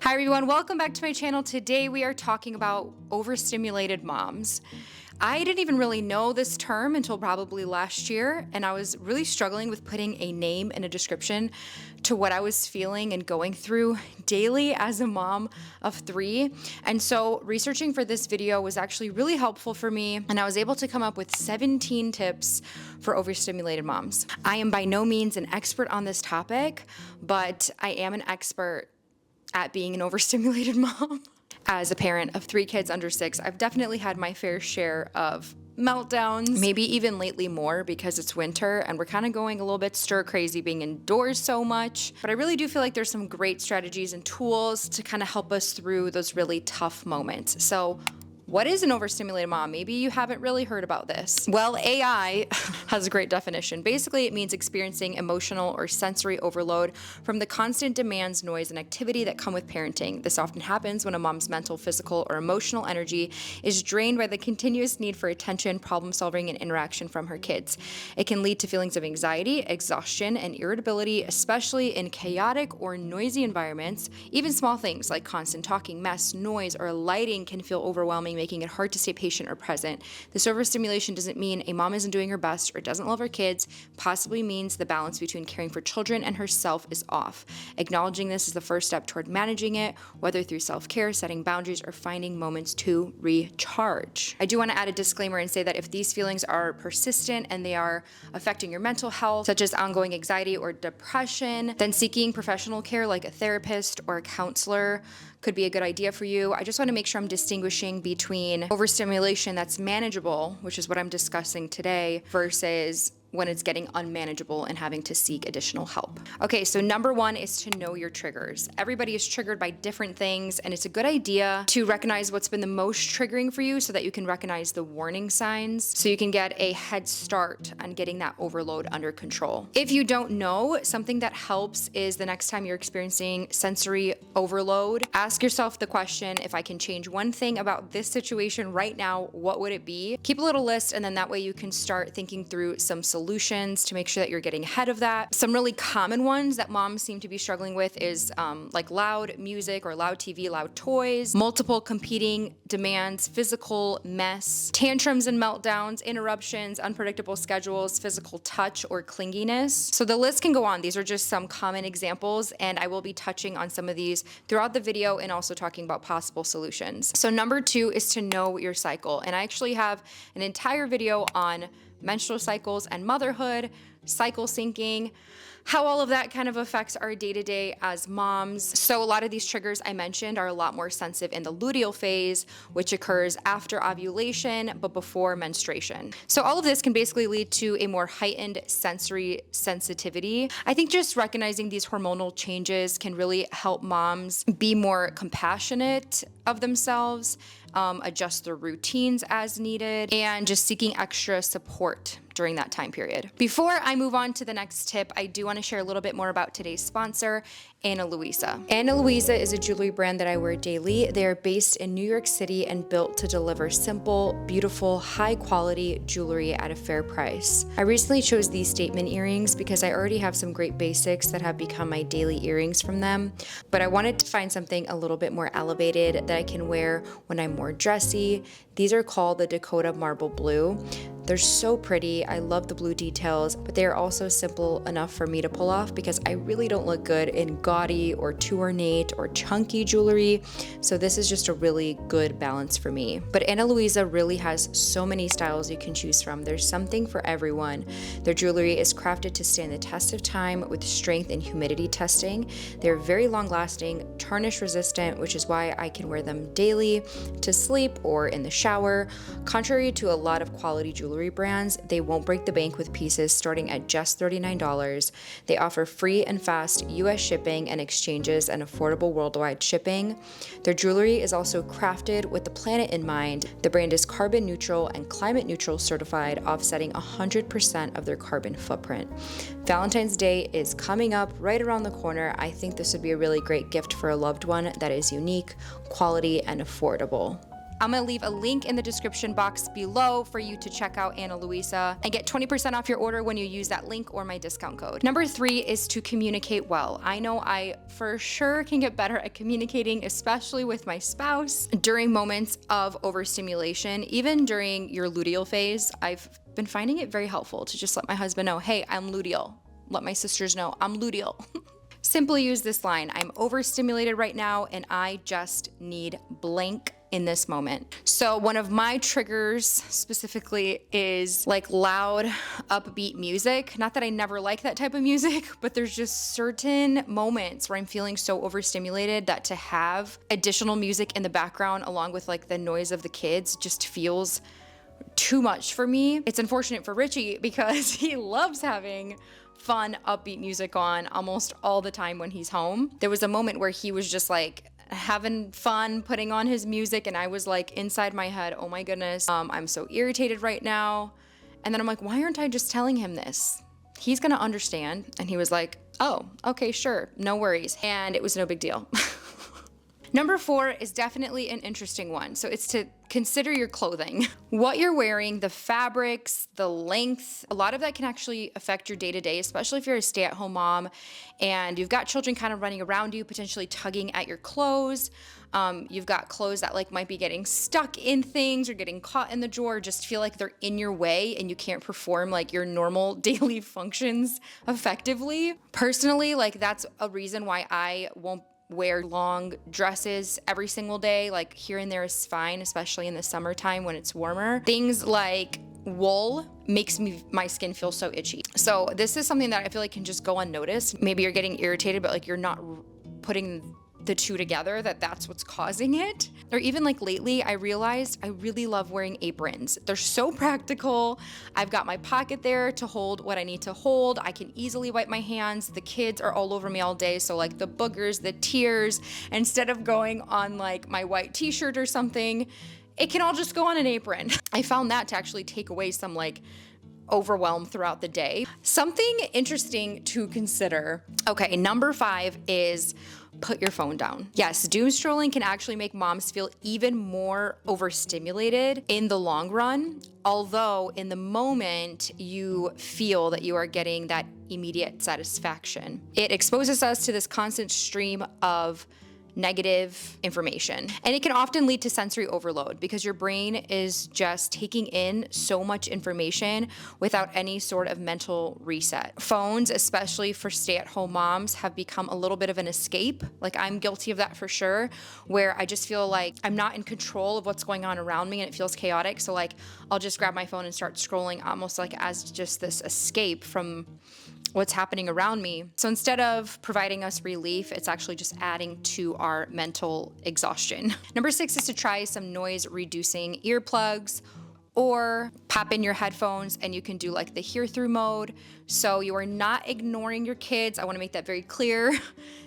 Hi everyone, welcome back to my channel. Today we are talking about overstimulated moms. I didn't even really know this term until probably last year, and I was really struggling with putting a name and a description to what I was feeling and going through daily as a mom of 3. And so researching for this video was actually really helpful for me, and I was able to come up with 17 tips for overstimulated moms. I am by no means an expert on this topic, but I am an expert at being an overstimulated mom. As a parent of 3 kids under 6, I've definitely had my fair share of meltdowns, maybe even lately more because it's winter and we're kind of going a little bit stir crazy being indoors so much. But I really do feel like there's some great strategies and tools to kind of help us through those really tough moments. So what is an overstimulated mom? Maybe you haven't really heard about this. Well, AI has a great definition. Basically, it means experiencing emotional or sensory overload from the constant demands, noise, and activity that come with parenting. This often happens when a mom's mental, physical, or emotional energy is drained by the continuous need for attention, problem solving, and interaction from her kids. It can lead to feelings of anxiety, exhaustion, and irritability, especially in chaotic or noisy environments. Even small things like constant talking, mess, noise, or lighting can feel overwhelming, making it hard to stay patient or present. This overstimulation doesn't mean a mom isn't doing her best or doesn't love her kids, possibly means the balance between caring for children and herself is off. Acknowledging this is the first step toward managing it, whether through self-care, setting boundaries, or finding moments to recharge. I do want to add a disclaimer and say that if these feelings are persistent and they are affecting your mental health, such as ongoing anxiety or depression, then seeking professional care like a therapist or a counselor could be a good idea for you. I just want to make sure I'm distinguishing between overstimulation that's manageable, which is what I'm discussing today, versus when it's getting unmanageable and having to seek additional help. Okay, so number 1 is to know your triggers. Everybody is triggered by different things, and it's a good idea to recognize what's been the most triggering for you so that you can recognize the warning signs, so you can get a head start on getting that overload under control. If you don't know, something that helps is the next time you're experiencing sensory overload, ask yourself the question, if I can change one thing about this situation right now, what would it be? Keep a little list, and then that way you can start thinking through some solutions to make sure that you're getting ahead of that. Some really common ones that moms seem to be struggling with is like loud music or loud TV, loud toys, multiple competing demands, physical mess, tantrums and meltdowns, interruptions, unpredictable schedules, physical touch or clinginess. So the list can go on. These are just some common examples, and I will be touching on some of these throughout the video and also talking about possible solutions. So number 2 is to know your cycle. And I actually have an entire video on menstrual cycles and motherhood, cycle syncing, how all of that kind of affects our day-to-day as moms. So a lot of these triggers I mentioned are a lot more sensitive in the luteal phase, which occurs after ovulation but before menstruation. So all of this can basically lead to a more heightened sensory sensitivity. I think just recognizing these hormonal changes can really help moms be more compassionate of themselves, adjust their routines as needed, and just seeking extra support during that time period. Before I move on to the next tip, I do want to share a little bit more about today's sponsor, Ana Luisa. Ana Luisa is a jewelry brand that I wear daily. They are based in New York City and built to deliver simple, beautiful, high quality jewelry at a fair price. I recently chose these statement earrings because I already have some great basics that have become my daily earrings from them, but I wanted to find something a little bit more elevated that I can wear when I'm more dressy. These are called the Dakota Marble Blue. They're so pretty. I love the blue details, but they are also simple enough for me to pull off because I really don't look good in gaudy or too ornate or chunky jewelry. So this is just a really good balance for me. But Ana Luisa really has so many styles you can choose from. There's something for everyone. Their jewelry is crafted to stand the test of time with strength and humidity testing. They're very long lasting, tarnish resistant, which is why I can wear them daily, to sleep, or in the shower. Contrary to a lot of quality jewelry brands, they won't break the bank with pieces starting at just $39. They offer free and fast US shipping and exchanges and affordable worldwide shipping. Their jewelry is also crafted with the planet in mind. The brand is carbon neutral and climate neutral certified, offsetting 100% of their carbon footprint. Valentine's Day is coming up right around the corner. I think this would be a really great gift for a loved one that is unique, quality, and affordable. I'm gonna leave a link in the description box below for you to check out Ana Luisa and get 20% off your order when you use that link or my discount code. Number 3 is to communicate well. I know I for sure can get better at communicating, especially with my spouse during moments of overstimulation. Even during your luteal phase, I've been finding it very helpful to just let my husband know, hey, I'm luteal. Let my sisters know I'm luteal. Simply use this line: I'm overstimulated right now and I just need blank in this moment. So one of my triggers specifically is like loud, upbeat music. Not that I never like that type of music, but there's just certain moments where I'm feeling so overstimulated that to have additional music in the background along with like the noise of the kids just feels too much for me. It's unfortunate for Richie because he loves having fun, upbeat music on almost all the time when he's home. There was a moment where he was just like having fun putting on his music, and I was like inside my head, oh my goodness, I'm so irritated right now. And then I'm like, why aren't I just telling him this? He's gonna understand. And he was like, oh, okay, sure, no worries. And it was no big deal. Number 4 is definitely an interesting one. So it's to consider your clothing. What you're wearing, the fabrics, the length, a lot of that can actually affect your day-to-day, especially if you're a stay-at-home mom and you've got children kind of running around you, potentially tugging at your clothes. You've got clothes that like might be getting stuck in things or getting caught in the drawer, just feel like they're in your way and you can't perform like your normal daily functions effectively. Personally, like that's a reason why I won't wear long dresses every single day. Like here and there is fine, especially in the summertime when it's warmer. Things like wool makes my skin feel so itchy. So this is something that I feel like can just go unnoticed. Maybe you're getting irritated, but like you're not putting the two together, that's what's causing it. Or even like lately, I realized I really love wearing aprons. They're so practical. I've got my pocket there to hold what I need to hold. I can easily wipe my hands. The kids are all over me all day. So like the boogers, the tears, instead of going on like my white t-shirt or something, it can all just go on an apron. I found that to actually take away some like overwhelm throughout the day. Something interesting to consider. Okay, number 5 is put your phone down. Yes, doom scrolling can actually make moms feel even more overstimulated in the long run, although in the moment you feel that you are getting that immediate satisfaction. It exposes us to this constant stream of negative information. And it can often lead to sensory overload because your brain is just taking in so much information without any sort of mental reset. Phones, especially for stay-at-home moms, have become a little bit of an escape. Like I'm guilty of that for sure, where I just feel like I'm not in control of what's going on around me and it feels chaotic. So like I'll just grab my phone and start scrolling almost like as just this escape from what's happening around me. So instead of providing us relief, it's actually just adding to our mental exhaustion. Number 6 is to try some noise reducing earplugs or pop in your headphones and you can do like the hear through mode. So you are not ignoring your kids. I want to make that very clear.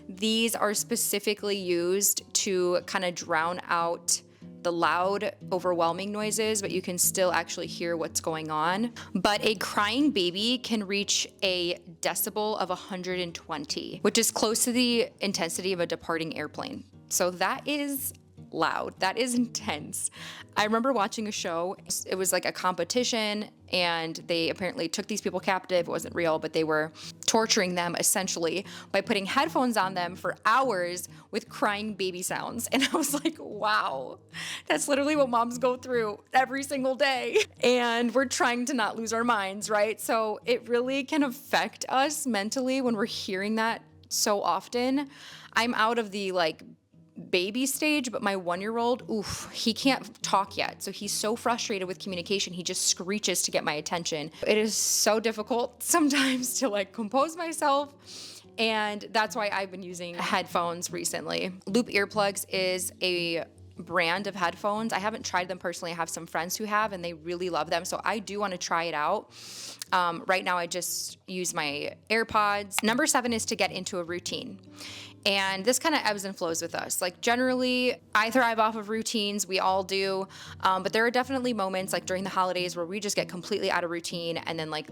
These are specifically used to kind of drown out the loud, overwhelming noises, but you can still actually hear what's going on. But a crying baby can reach a decibel of 120, which is close to the intensity of a departing airplane. So that is loud. That is intense. I remember watching a show. It was like a competition and they apparently took these people captive. It wasn't real, but they were torturing them essentially by putting headphones on them for hours with crying baby sounds. And I was like, wow, that's literally what moms go through every single day. And we're trying to not lose our minds, right? So it really can affect us mentally when we're hearing that so often. I'm out of the like baby stage, but my 1-year-old, oof, he can't talk yet. So he's so frustrated with communication. He just screeches to get my attention. It is so difficult sometimes to like compose myself. And that's why I've been using headphones recently. Loop earplugs is a brand of headphones. I haven't tried them personally. I have some friends who have, and they really love them. So I do want to try it out. Right now I just use my AirPods. Number 7 is to get into a routine. And this kind of ebbs and flows with us. Like generally, I thrive off of routines. We all do. But there are definitely moments like during the holidays where we just get completely out of routine. And then like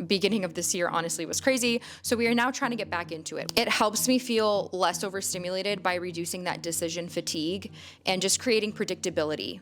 beginning of this year, honestly, was crazy. So we are now trying to get back into it. It helps me feel less overstimulated by reducing that decision fatigue and just creating predictability.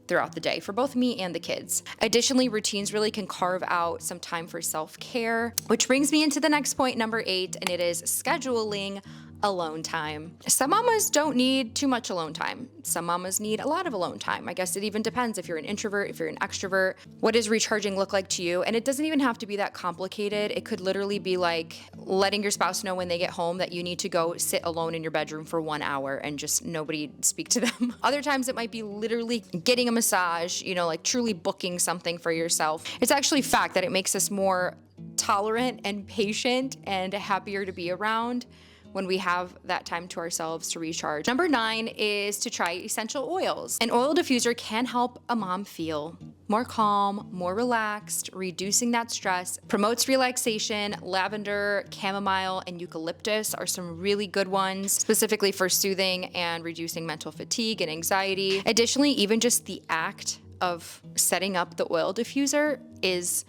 throughout the day for both me and the kids. Additionally, routines really can carve out some time for self-care, which brings me into the next point, number 8, and it is scheduling alone time. Some mamas don't need too much alone time. Some mamas need a lot of alone time. I guess it even depends if you're an introvert, if you're an extrovert. What does recharging look like to you? And it doesn't even have to be that complicated. It could literally be like letting your spouse know when they get home that you need to go sit alone in your bedroom for 1 hour and just nobody speak to them. Other times it might be literally getting a massage, like truly booking something for yourself. It's actually fact that it makes us more tolerant and patient and happier to be around when we have that time to ourselves to recharge. Number 9 is to try essential oils. An oil diffuser can help a mom feel more calm, more relaxed, reducing that stress, promotes relaxation. Lavender, chamomile, and eucalyptus are some really good ones, specifically for soothing and reducing mental fatigue and anxiety. Additionally, even just the act of setting up the oil diffuser is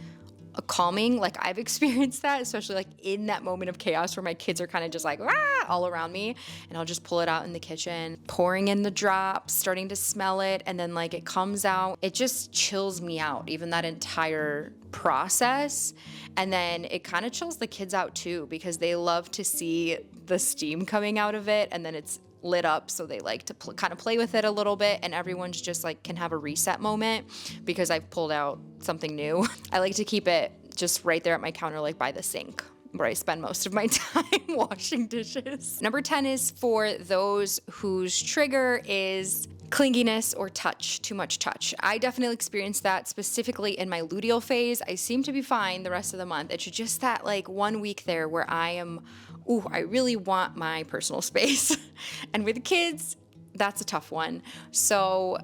a calming. Like, I've experienced that, especially like in that moment of chaos where my kids are kind of just like all around me, and I'll just pull it out in the kitchen, pouring in the drops, starting to smell it, and then like it comes out. It just chills me out, even that entire process. And then it kind of chills the kids out too, because they love to see the steam coming out of it, and then it's lit up, so they like to kind of play with it a little bit, and everyone's just like can have a reset moment because I've pulled out something new. I like to keep it just right there at my counter, like by the sink, where I spend most of my time washing dishes. Number 10 is for those whose trigger is clinginess or touch, too much touch. I definitely experienced that specifically in my luteal phase. I seem to be fine the rest of the month. It's just that like 1 week there where I really want my personal space. And with kids, that's a tough one. So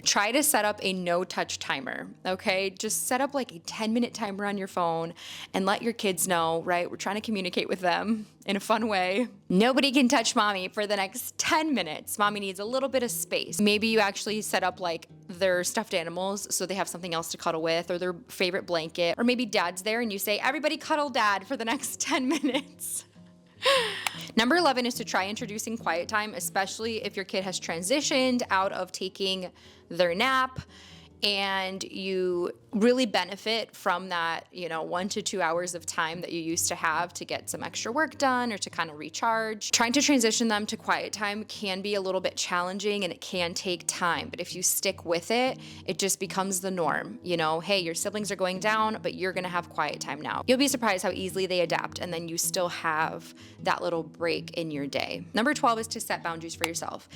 try to set up a no-touch timer, okay? Just set up like a 10-minute timer on your phone and let your kids know, right? We're trying to communicate with them in a fun way. Nobody can touch mommy for the next 10 minutes. Mommy needs a little bit of space. Maybe you actually set up like their stuffed animals so they have something else to cuddle with, or their favorite blanket, or maybe dad's there and you say, everybody cuddle dad for the next 10 minutes. Number 11 is to try introducing quiet time, especially if your kid has transitioned out of taking their nap and you really benefit from that, 1 to 2 hours of time that you used to have to get some extra work done or to kind of recharge. Trying to transition them to quiet time can be a little bit challenging and it can take time, but if you stick with it, it just becomes the norm. Hey, your siblings are going down, but you're gonna have quiet time now. You'll be surprised how easily they adapt, and then you still have that little break in your day. Number 12 is to set boundaries for yourself.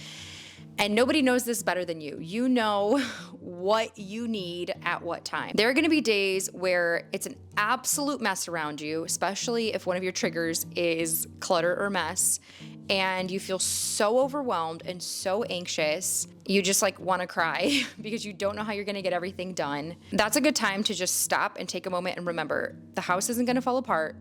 And nobody knows this better than you. You know what you need at what time. There are gonna be days where it's an absolute mess around you, especially if one of your triggers is clutter or mess, and you feel so overwhelmed and so anxious, you just like wanna cry because you don't know how you're gonna get everything done. That's a good time to just stop and take a moment and remember, the house isn't gonna fall apart,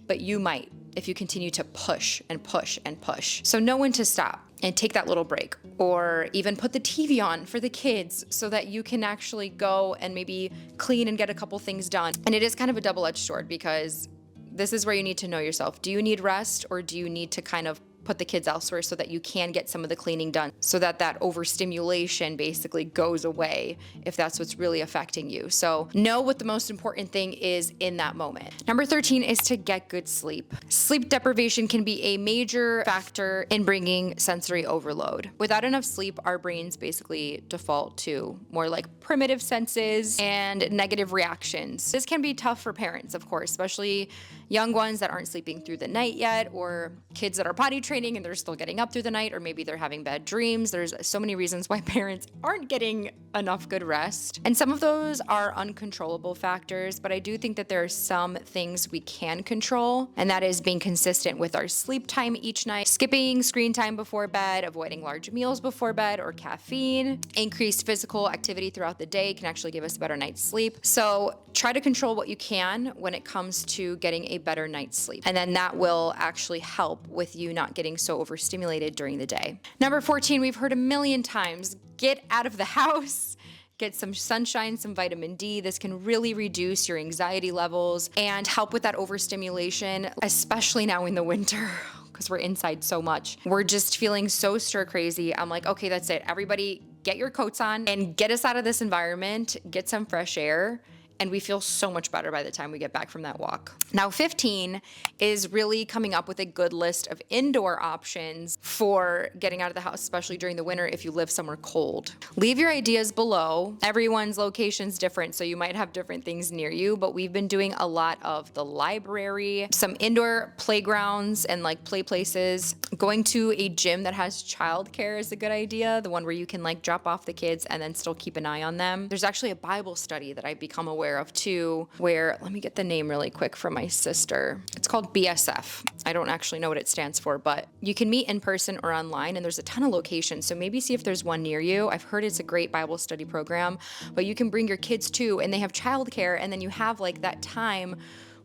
but you might if you continue to push and push and push. So know when to stop and take that little break, or even put the TV on for the kids so that you can actually go and maybe clean and get a couple things done. And it is kind of a double-edged sword, because this is where you need to know yourself. Do you need rest, or do you need to kind of put the kids elsewhere so that you can get some of the cleaning done, so that that overstimulation basically goes away if that's what's really affecting you. So know what the most important thing is in that moment. Number 13 is to get good sleep. Sleep deprivation can be a major factor in bringing sensory overload. Without enough sleep, our brains basically default to more like primitive senses and negative reactions. This can be tough for parents, of course, especially young ones that aren't sleeping through the night yet, or kids that are potty training and they're still getting up through the night, or maybe they're having bad dreams. There's so many reasons why parents aren't getting enough good rest. And some of those are uncontrollable factors, but I do think that there are some things we can control, and that is being consistent with our sleep time each night, skipping screen time before bed, avoiding large meals before bed or caffeine. Increased physical activity throughout the day can actually give us a better night's sleep. So try to control what you can when it comes to getting a better night's sleep. And then that will actually help with you not getting so overstimulated during the day. Number 14, we've heard a million times, get out of the house. Get some sunshine, some vitamin D. This can really reduce your anxiety levels and help with that overstimulation, especially now in the winter, because we're inside so much. We're just feeling so stir crazy. I'm like, okay, that's it. Everybody get your coats on and get us out of this environment, get some fresh air. And we feel so much better by the time we get back from that walk. Now, 15 is really coming up with a good list of indoor options for getting out of the house, especially during the winter if you live somewhere cold. Leave your ideas below. Everyone's location's different, so you might have different things near you, but we've been doing a lot of the library, some indoor playgrounds and like play places. Going to a gym that has childcare is a good idea, the one where you can like drop off the kids and then still keep an eye on them. There's actually a Bible study that I've become aware of too, where, let me get the name really quick from my sister. It's called BSF. I don't actually know what it stands for, but you can meet in person or online, and there's a ton of locations. So maybe see if there's one near you. I've heard it's a great Bible study program, but you can bring your kids too, and they have childcare, and then you have like that time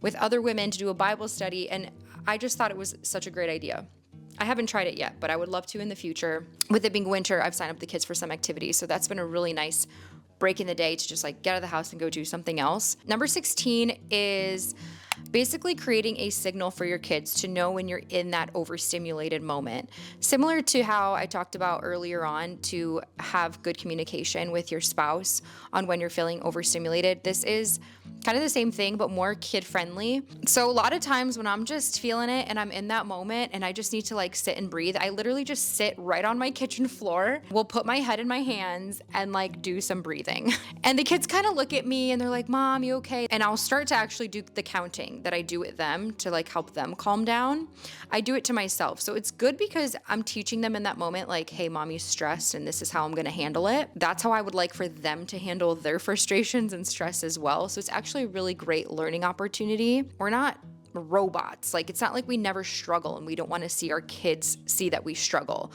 with other women to do a Bible study. And I just thought it was such a great idea. I haven't tried it yet, but I would love to in the future. With it being winter, I've signed up the kids for some activities. So that's been a really nice break in the day to just like get out of the house and go do something else. Number 16 is basically creating a signal for your kids to know when you're in that overstimulated moment. Similar to how I talked about earlier on, to have good communication with your spouse on when you're feeling overstimulated. This is kind of the same thing, but more kid friendly. So a lot of times when I'm just feeling it and I'm in that moment and I just need to like sit and breathe, I literally just sit right on my kitchen floor. We'll put my head in my hands and like do some breathing. And the kids kind of look at me and they're like, Mom, you okay? And I'll start to actually do the counting that I do with them to like help them calm down. I do it to myself. So it's good because I'm teaching them in that moment, like, hey, Mommy's stressed and this is how I'm going to handle it. That's how I would like for them to handle their frustrations and stress as well. So it's actually a really great learning opportunity. We're not robots. Like, it's not like we never struggle and we don't want to see our kids see that we struggle.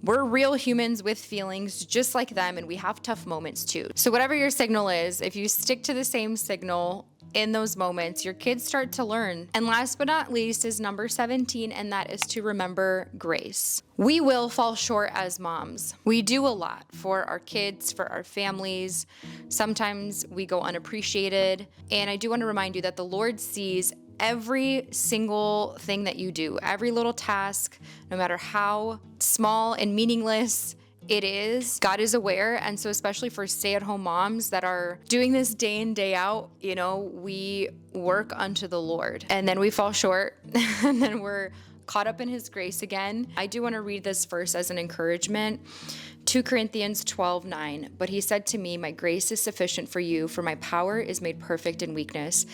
We're real humans with feelings just like them, and we have tough moments too. So whatever your signal is, if you stick to the same signal in those moments, your kids start to learn. And last but not least is number 17, and that is to remember grace. We will fall short as moms. We do a lot for our kids, for our families. Sometimes we go unappreciated. And I do want to remind you that the Lord sees every single thing that you do, every little task, no matter how small and meaningless it is. God is aware. And so especially for stay-at-home moms that are doing this day in, day out, you know, we work unto the Lord and then we fall short and then we're caught up in his grace again. I do want to read this verse as an encouragement. 2 Corinthians 12:9. But he said to me, my grace is sufficient for you, for my power is made perfect in weakness.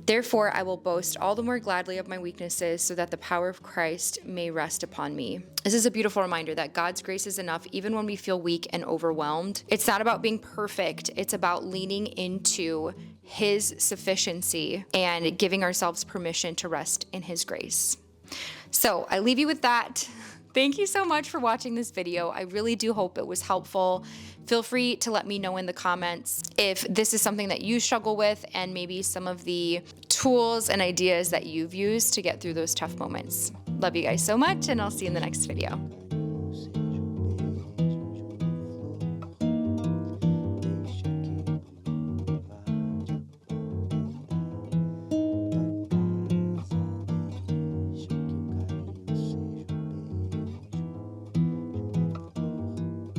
Therefore, I will boast all the more gladly of my weaknesses, so that the power of Christ may rest upon me. This is a beautiful reminder that God's grace is enough even when we feel weak and overwhelmed. It's not about being perfect. It's about leaning into his sufficiency and giving ourselves permission to rest in his grace. So I leave you with that. Thank you so much for watching this video. I really do hope it was helpful. Feel free to let me know in the comments if this is something that you struggle with and maybe some of the tools and ideas that you've used to get through those tough moments. Love you guys so much, and I'll see you in the next video.